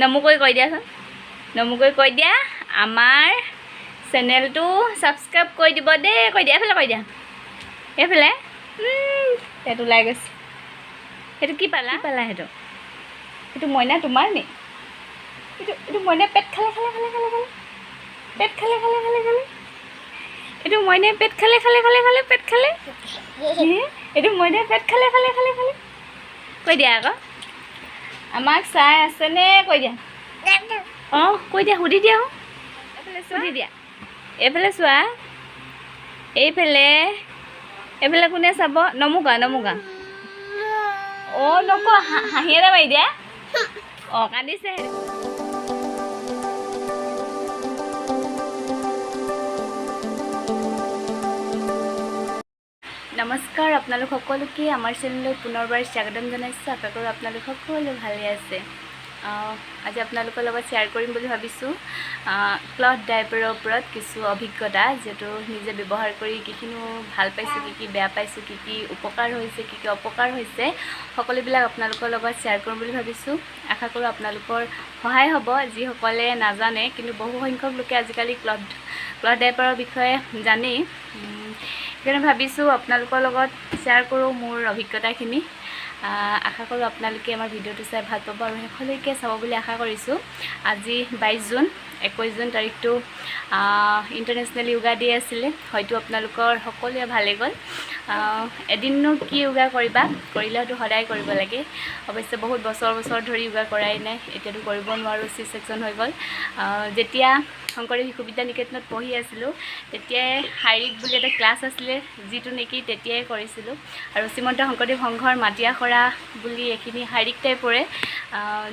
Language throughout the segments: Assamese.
নমুকৈ কৈ দিয়াচোন নমুকৈ কৈ দিয়া আমাৰ চেনেলটো ছাবস্ক্ৰাইব কৰি দিব দেই কৈ দিয়া এইফালে কৈ দিয়া এইফালে সেইটো ওলাই গৈছে সেইটো কি পালা সেইটো মইনা তোমাৰ নি এইটো মইনা পেট খালে পেট খালে এইটো মইনাই পেট খালে পেট খালে এইটো মইনাই পেট খালে কৈ দিয়া আকৌ আমাক চাই আছেনে কৈ দিয়া অঁ কৈ দিয়া সুধি দিয়া সুধি দিয়া এইফালে চোৱা এইফালে কোনে চাব নমুকা অঁ নকওঁ হাঁহি এটা মাৰি দিয়া অঁ কান্দিছে নমস্কাৰ আপোনালোক সকলোকে আমাৰ চেনেললৈ পুনৰবাৰ স্বাগতম জনাইছোঁ আশা কৰোঁ আপোনালোক সকলো ভালে আছে আজি আপোনালোকৰ লগত শ্বেয়াৰ কৰিম বুলি ভাবিছোঁ ক্লথ ডাইপাৰৰ ওপৰত কিছু অভিজ্ঞতা যিহেতু নিজে ব্যৱহাৰ কৰি কিখিনো ভাল পাইছোঁ কি বেয়া পাইছোঁ কি উপকাৰ হৈছে কি অপকাৰ হৈছে সকলোবিলাক আপোনালোকৰ লগত শ্বেয়াৰ কৰিম বুলি ভাবিছোঁ আশা কৰোঁ আপোনালোকৰ সহায় হ'ব যিসকলে নাজানে কিন্তু বহু সংখ্যক লোকে আজিকালি ক্লথ ডাইপাৰৰ বিষয়ে জানেই সেইকাৰণে ভাবিছোঁ আপোনালোকৰ লগত শ্বেয়াৰ কৰোঁ মোৰ অভিজ্ঞতাখিনি আশা কৰোঁ আপোনালোকে আমাৰ ভিডিঅ'টো চাই ভাল পাব আৰু শেষলৈকে চাব বুলি আশা কৰিছোঁ আজি 22 জুন 21 জুন তাৰিখটো ইণ্টাৰনেশ্যনেল য়োগা ডে আছিলে হয়তো আপোনালোকৰ সকলোৱে ভালে গ'ল এদিননো কি য়োগা কৰিলেতো সদায় কৰিব লাগে অৱশ্যে বহুত বছৰ ধৰি য়োগা কৰাই নাই এতিয়াতো কৰিব নোৱাৰোঁ চি ছেকশ্যন হৈ গ'ল যেতিয়া শংকৰদেৱ শিশু বিদ্যা নিকেতনত পঢ়ি আছিলোঁ তেতিয়াই শাৰীৰিক বুলি এটা ক্লাছ আছিলে যিটো নেকি তেতিয়াই কৰিছিলোঁ আৰু শ্ৰীমন্ত শংকৰদেৱ সংঘৰ মাটি আখৰা বুলি এইখিনি শাৰীৰিক টাইপৰে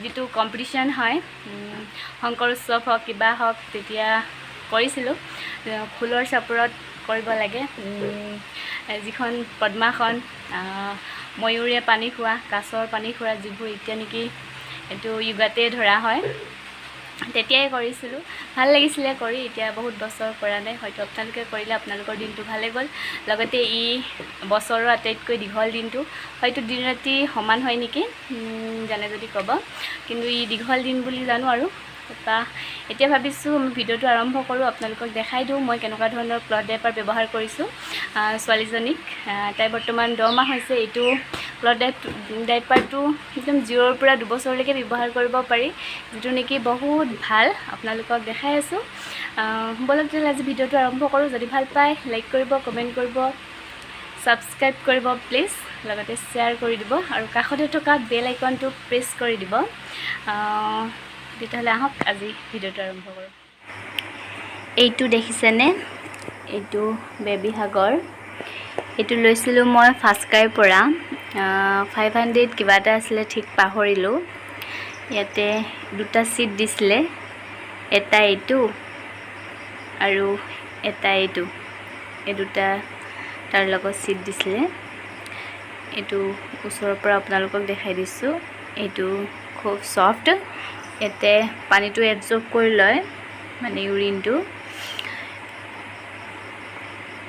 যিটো কম্পিটিশ্যন হয় শংকৰ উৎসৱ হওক কিবা হওক তেতিয়া কৰিছিলোঁ ফুলৰ চাপৰত কৰিব লাগে যিখন পদ্মাসন ময়ূৰে পানী খোৱা কাছৰ পানী খোৱা যিবোৰ এতিয়া নেকি এইটো য়োগাতে ধৰা হয় তেতিয়াই কৰিছিলোঁ ভাল লাগিছিলে কৰি এতিয়া বহুত বছৰ কৰা নাই হয়তো আপোনালোকে কৰিলে আপোনালোকৰ দিনটো ভালে গ'ল লগতে ই বছৰৰ আটাইতকৈ দীঘল দিনটো হয়তো দিন ৰাতি সমান হয় নেকি জানে যদি ক'ব কিন্তু ই দীঘল দিন বুলি জানো আৰু তাৰপৰা এতিয়া ভাবিছোঁ আমি ভিডিঅ'টো আৰম্ভ কৰোঁ আপোনালোকক দেখাই দিওঁ মই কেনেকুৱা ধৰণৰ ক্লথ ডাইপাৰ ব্যৱহাৰ কৰিছোঁ ছোৱালীজনীক তাই বৰ্তমান 10 মাহ হৈছে এইটো ক্লথ ডাইপাৰটো একদম 0ৰ পৰা 2 বছৰলৈকে ব্যৱহাৰ কৰিব পাৰি যিটো নেকি বহুত ভাল আপোনালোকক দেখাই আছোঁ বলক তেতিয়াহ'লে আজি ভিডিঅ'টো আৰম্ভ কৰোঁ যদি ভাল পায় লাইক কৰিব কমেণ্ট কৰিব ছাবস্ক্ৰাইব কৰিব প্লিজ লগতে শ্বেয়াৰ কৰি দিব আৰু কাষতে থকা বেল আইকনটো প্ৰেছ কৰি দিব তেতিয়াহ'লে আহক আজি ভিডিঅ'টো আৰম্ভ কৰোঁ এইটো দেখিছেনে এইটো বেবী হাগৰ এইটো লৈছিলোঁ মই ফাস্কাইৰ পৰা 500 কিবা এটা আছিলে ঠিক পাহৰিলোঁ ইয়াতে দুটা চিট দিছিলে এটা এইটো আৰু এটা এইটো এই দুটা তাৰ লগত চিট দিছিলে এইটো ওচৰৰ পৰা আপোনালোকক দেখাই দিছোঁ এইটো খুব সফ্ট ইয়াতে পানীটো এবজৰ্ব কৰি লয় মানে ইউৰিনটো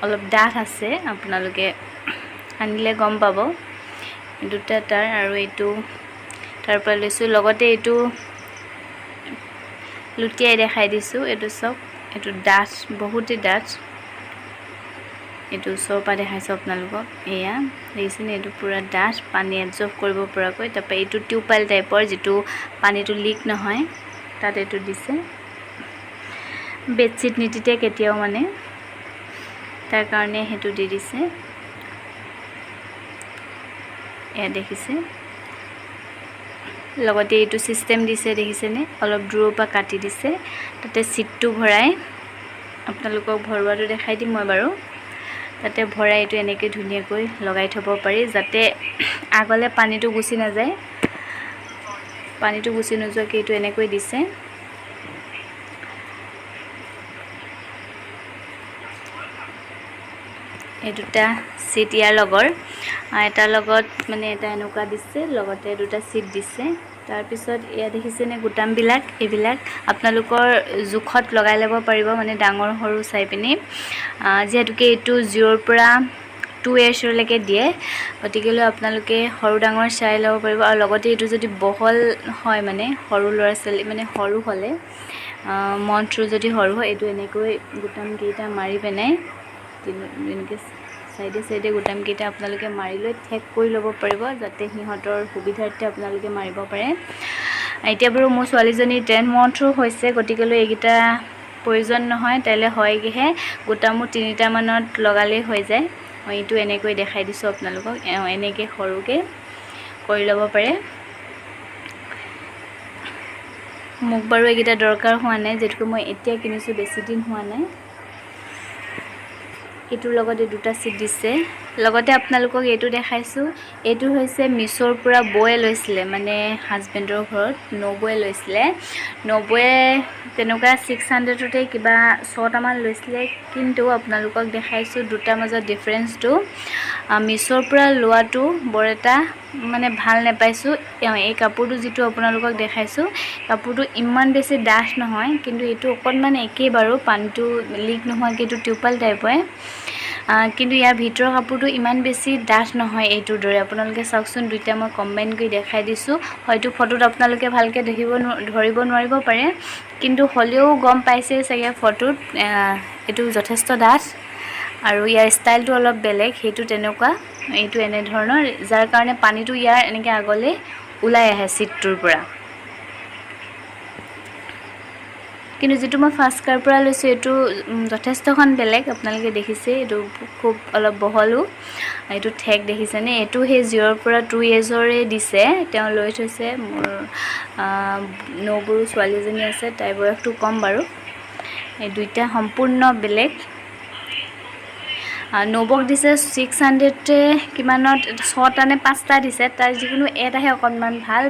অলপ ডাঠ আছে আপোনালোকে আনিলে গম পাব দুটা তাৰ আৰু এইটো তাৰ পৰা লৈছোঁ লগতে এইটো লুটিয়াই দেখাই দিছোঁ এইটো চব এইটো ডাঠ বহুতেই ডাঠ এইটো ওচৰৰ পৰা দেখাইছোঁ আপোনালোকক এয়া দেখিছেনে এইটো পূৰা ডাঠ পানী এবজৰ্ব কৰিব পৰাকৈ তাৰপৰা এইটো টিউবৱেল টাইপৰ যিটো পানীটো লিক নহয় তাত এইটো দিছে বেডশ্বীট নিতিতে কেতিয়াও মানে তাৰ কাৰণে সেইটো দি দিছে এয়া দেখিছে লগতে এইটো চিষ্টেম দিছে দেখিছেনে অলপ দূৰৰ পৰা কাটি দিছে তাতে চিটটো ভৰাই আপোনালোকক ভৰোৱাটো দেখাই দিম মই বাৰু তাতে ভৰাই এইটো এনেকৈ ধুনীয়াকৈ লগাই থ'ব পাৰি যাতে আগলৈ পানীটো গুচি নাযায় পানীটো গুচি নোযোৱাকৈ এইটো এনেকৈ দিছে এই দুটা চিট ইয়াৰ লগৰ এটাৰ লগত মানে এটা এনেকুৱা দিছে লগতে দুটা চিট দিছে তাৰপিছত এয়া দেখিছেনে গুটামবিলাক এইবিলাক আপোনালোকৰ জোখত লগাই ল'ব পাৰিব মানে ডাঙৰ সৰু চাই পিনি যিহেতুকে এইটো 0ৰ পৰা 2 yearsলৈকে দিয়ে গতিকেলৈ আপোনালোকে সৰু ডাঙৰ চাই ল'ব পাৰিব আৰু লগতে এইটো যদি বহল হয় মানে সৰু ল'ৰা ছোৱালী মানে সৰু হ'লে মন্ত্ৰটো যদি সৰু হয় এইটো এনেকৈ গুটামকেইটা মাৰি পেলাই এনেকৈ সাইডে সাইডে গুটামকেইটা আপোনালোকে মাৰি লৈ ঠেক কৰি ল'ব পাৰিব যাতে সিহঁতৰ সুবিধাৰ্থে আপোনালোকে মাৰিব পাৰে এতিয়া বাৰু মোৰ ছোৱালীজনী 10 months হৈছে গতিকেলৈ এইকেইটা প্ৰয়োজন নহয় তাইলে হয়গেহে গুটামো 3টা মানত লগালেই হৈ যায় মই এইটো এনেকৈ দেখাই দিছোঁ আপোনালোকক এনেকৈ সৰুকৈ কৰি ল'ব পাৰে মোক বাৰু এইকেইটা দৰকাৰ হোৱা নাই যেটো মই এতিয়া কিনিছোঁ বেছি দিন হোৱা নাই এটোৰ লগতে দুটা সিট দিছে লগতে আপোনালোকক এইটো দেখাইছো এইটো হৈছে মিছৰ পৰা বয়ে লৈছিলে মানে হাজবেণ্ডৰ ঘৰত নবয়ে লৈছিলে নবয়ে তেনেকুৱা 600 তে কিবা 6টা মান লৈছিলে কিন্তু আপোনালোকক দেখাইছো দুটা মাজৰ ডিফাৰেন্সটো মিছৰ পৰা লোৱাটো বৰ এটা মানে ভাল নাপাইছো এই কাপোৰটো যেটো আপোনালোকক দেখাইছো কাপোৰটো ইমান বেছি ডাঠ নহয় কিন্তু এইটো অকনমান একেই বাৰু পানীটো লিক নোহোৱা কিটো টিউপাল টাইপ হয় কিন্তু ইয়াৰ ভিতৰ কাপোৰটো ইমান বেছি ডাঠ নহয় এইটোৰ দৰে আপোনালোকে চাওকচোন দুইটা মই কম্বাইন কৰি দেখাই দিছো হয়তো ফটোত আপোনালোকে ভালকে ধৰিব নোৱাৰিব পাৰে কিন্তু হলেও গম পাইছে চাগে ফটোত এটো যথেষ্ট ডাঠ আৰু ইয়াৰ ষ্টাইলটো অলপ বেলেগ হেতু তেনেকুৱা এইটো এনে ধৰণৰ যাৰ কাৰণে পানীটো ইয়াৰ এনেকৈ আগলে উলাই আহে সিটটোৰ পৰা কিন্তু যেটো মই ফাৰ্স্ট কাৰ পৰা লৈছো এটো যথেষ্টখন বেলেগ আপোনালোকে দেখিছে এটো খুব অলপ বহলু এটো ঠেক দেখিছেনে এটো হে 0 পৰা 2 yearsৰে দিছে তেওঁ লৈ থৈছে মোৰ নবুৰ ছোৱালীজনী আছে তাই বয়সটো কম বাৰু এই দুইটা সম্পূৰ্ণ বেলেগ নবক দিছে 600 কিমানত 6টা নে 5টা দিছে তাৰ যিকোনো এটাহে অকনমান ভাল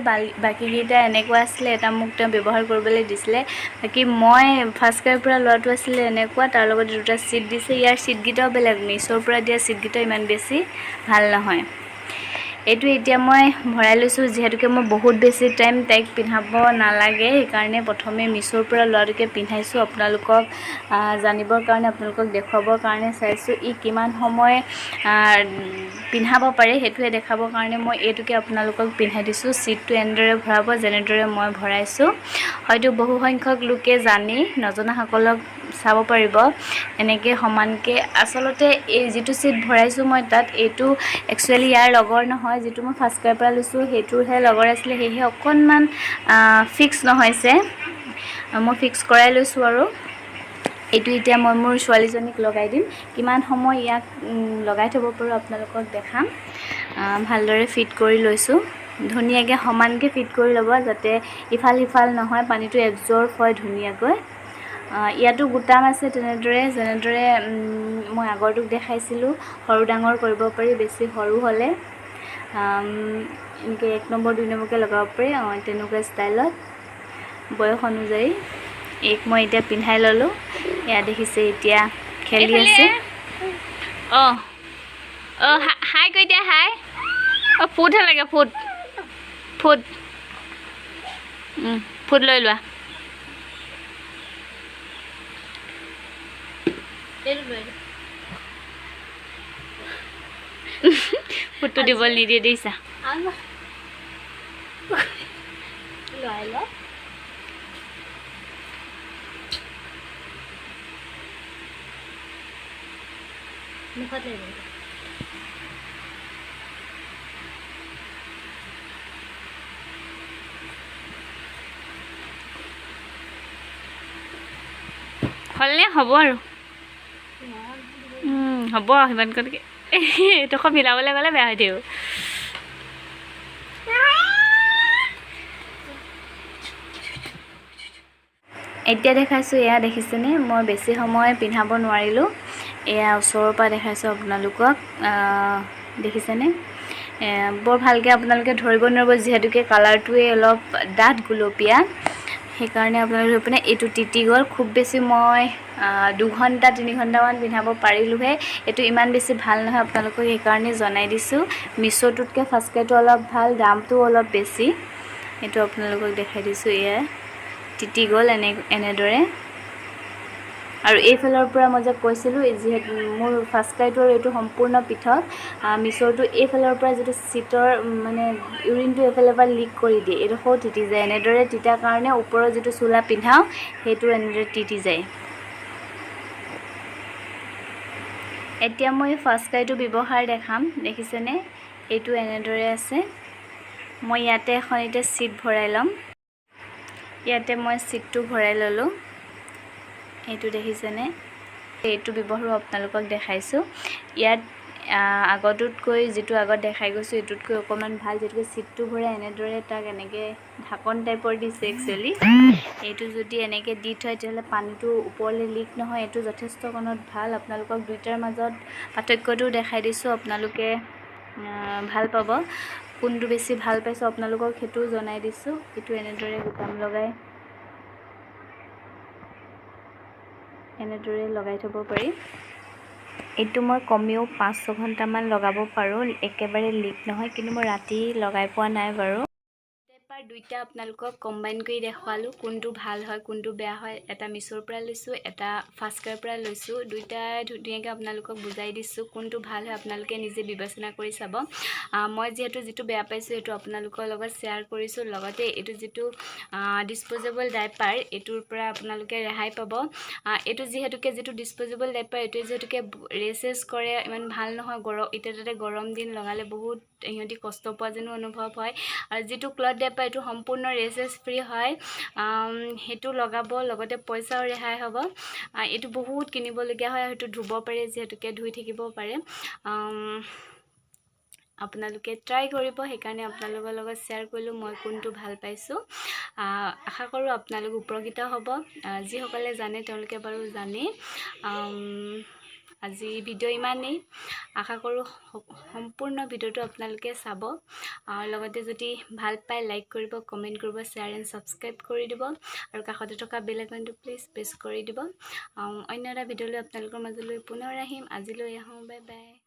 বাকি গিটা এনেকুৱা আছিল এটা মোক তেওঁ ব্যৱহাৰ কৰিবলৈ দিছিলে বাকি মই ফাৰ্স্ট কাৰ পৰা লটো আছিল এনেকুৱা তাৰ লগত দুটা সিট দিছে ইয়াৰ সিট গিটাও বেলেগ মিছৰ পৰা দিয়া সিট গিটা ইমান বেছি ভাল নহয় এটো এতিয়া মই ভৰাই লৈছো যেহেতুকে মই বহুত বেছি টাইম তাইক পিন্ধাব নালাগে এই কাৰণে প্ৰথমে মিছৰ পৰা লটোকে পিন্ধাইছো আপোনালোকক জানিবৰ কাৰণে আপোনালোকক দেখাবৰ কাৰণে চাইছো ই কিমান সময় পিন্ধাব পাৰে হেতুৱে দেখাবৰ কাৰণে মই এটোকে আপোনালোকক পিন্ধাই দিছো সিটটো এন্দৰে ভৰাব যেনেদৰে মই ভৰাইছো হয়তো বহু সংখ্যক লোকে জানি নজনা সকলক চাব পাৰিব এনেকৈ সমানকে আসলতে এই যেটো সিট ভৰাইছো মই তাত এটো একচুয়ালি ইয়াৰ লগৰ নহয় যেটো মই ফাৰ্স্ট কাৰ পৰা লৈছো হেতুৰহে লগৰ আছিল হেহে অকনমান ফিক্স নহয়ছে মই ফিক্স কৰাই লৈছো আৰু এটো এতিয়া মই মোৰ ছোৱালীজনীক লগাই দিম কিমান সময় ইয়াক লগাই থব পাৰো আপোনালোকক দেখাম ভালদৰে ফিট কৰি লৈছো ধুনিয়াকে সমানকে ফিট কৰি ল'ব যাতে ইফাল ইফাল নহয় পানীটো এবজৰ্ব হয় ধুনিয়াকৈ ইয়াতো গুটাম আছে যেনেদৰে মই আগৰটোক দেখাইছিলো সৰু ডাঙৰ কৰিব পাৰি বেছি সৰু হলে ইনকে 1 নম্বৰ 2 নম্বৰকে লগাব পাৰি তেনেকুৱা ষ্টাইলত বয়স অনুযায়ী এক মই এতিয়া পিন্ধাই ললো ইয়া দেখিছে এতিয়া খেলি আছে হাই কৈ দিয়া হাই ফুট লাগে ফুট লৈ লোৱা ফুটটো দিব নিদিয়ে দিছা মুখত লাগিব হলনে হ'ব আৰু হ'ব হিমান কনকে এটো খ মিলাবলৈ গলে বেয়া হৈ দিও এতিয়া দেখাইছো এয়া দেখিছেনে মই বেছি সময় পিন্ধাব নোৱাৰিলো এয়া ওচৰৰ পৰা দেখাইছো আপোনালোকক দেখিছেনে বৰ ভালকে আপোনালোকে ধৰিব নোৱাৰিব যেহেতুকে কালাৰটোৱে অলপ ডাঠ গুলপীয়া সেই কাৰণে আপোনালোকে মানে এটো টিটি গল খুব বেছি মই 2 ঘন্টা 3 ঘন্টা মান পিন্ধাব পাৰিলুহে এটো ইমান বেছি ভাল নহয় আপোনালোকক এই কাৰণে জনাই দিছো মিছটোতকে ফাস্কেটো অলপ ভাল দামটো অলপ বেছি এটো আপোনালোকক দেখাই দিছো এয়া টিটি গল এনেদৰে আৰু এইফালৰ পৰা মই যে কৈছিলোঁ যিহেতু মোৰ ফাৰ্ষ্ট ক্ৰাইটোৰ এইটো সম্পূৰ্ণ পৃথক মিছৰটো এইফালৰ পৰা যিটো চিটৰ মানে ইউৰিনটো এইফালৰ পৰা লিক কৰি দিয়ে এইডোখৰো তিতি যায় এনেদৰে তিতাৰ কাৰণে ওপৰৰ যিটো চোলা পিন্ধাওঁ সেইটো এনেদৰে তিতি যায় এতিয়া মই ফাৰ্ষ্ট ক্ৰাইটো ব্যৱহাৰ দেখাম দেখিছেনে এইটো এনেদৰে আছে মই ইয়াতে এখন এতিয়া চিট ভৰাই ল'ম ইয়াতে মই চিটটো ভৰাই ল'লোঁ এইটো দেখিছেনে এইটো ব্যৱহাৰো আপোনালোকক দেখাইছোঁ ইয়াত আগতকৈ যিটো আগত দেখাই গৈছোঁ এইটোতকৈ অকণমান ভাল যেনেকৈ চিটটো ভৰাই এনেদৰে তাক এনেকৈ ঢাকন টাইপৰ দিছে একচুৱেলি এইটো যদি এনেকৈ দি থয় তেতিয়াহ'লে পানীটো ওপৰলৈ লিক নহয় এইটো যথেষ্ট কণত ভাল আপোনালোকক দুইটাৰ মাজত পাৰ্থক্যটো দেখাই দিছোঁ আপোনালোকে ভাল পাব কোনটো বেছি ভাল পাইছোঁ আপোনালোকক সেইটো জনাই দিছোঁ এইটো এনেদৰে বুটাম লগাই এনেদৰে লগাই থ'ব পাৰি এইটো মই কমেও 5-6 ঘণ্টামান লগাব পাৰোঁ একেবাৰে লিক নহয় কিন্তু মই ৰাতি লগাই পোৱা নাই বাৰু পেপাৰ দুইটা আপোনালোকক কম্বাইন কৰি দেখুৱালোঁ কোনটো ভাল হয় কোনটো বেয়া হয় এটা মিছৰ পৰা লৈছোঁ এটা ফাৰ্ষ্ট ক্ৰাইৰ পৰা লৈছোঁ দুইটা ধুনীয়াকৈ আপোনালোকক বুজাই দিছোঁ কোনটো ভাল হয় আপোনালোকে নিজে বিবেচনা কৰি চাব মই যিটো বেয়া পাইছোঁ সেইটো আপোনালোকৰ লগত শ্বেয়াৰ কৰিছোঁ লগতে এইটো যিটো ডিছপ'জেবল ডাইপাৰ এইটোৰ পৰা আপোনালোকে ৰেহাই পাব এইটো যিটো ডিছপ'জেবল ডাইপাৰ এইটো যিহেতুকে ৰেচেছ কৰে ইমান ভাল নহয় এতিয়া তাতে গৰম দিন লগালে বহুত সিহঁতি কষ্ট পোৱা যেনো অনুভৱ হয় আৰু যিটো ক্লথ ডাইপাৰ এইটো সম্পূৰ্ণ ৰেচেছ ফ্ৰী হয় সেইটো লগাব লগতে পইচাও ৰেহাই হ'ব এইটো বহুত কিনিবলগীয়া হয় সেইটো ধুব পাৰে যিহেতুকে ধুই থাকিব পাৰে আপোনালোকে ট্ৰাই কৰিব সেইকাৰণে আপোনালোকৰ লগত শ্বেয়াৰ কৰিলোঁ মই কোনটো ভাল পাইছোঁ আশা কৰোঁ আপোনালোক উপকৃত হ'ব যিসকলে জানে তেওঁলোকে বাৰু জানে আজি ভিডিঅ' ইমানেই আশা কৰোঁ সম্পূৰ্ণ ভিডিঅ'টো আপোনালোকে চাব লগতে যদি ভাল পায় লাইক কৰিব কমেণ্ট কৰিব শ্বেয়াৰ এণ্ড ছাবস্ক্ৰাইব কৰি দিব আৰু কাষতে থকা বেল আইকনটো প্লিজ প্ৰেছ কৰি দিব অন্য এটা ভিডিঅ'লৈ আপোনালোকৰ মাজলৈ পুনৰ আহিম আজিলৈ আহোঁ বাই বাই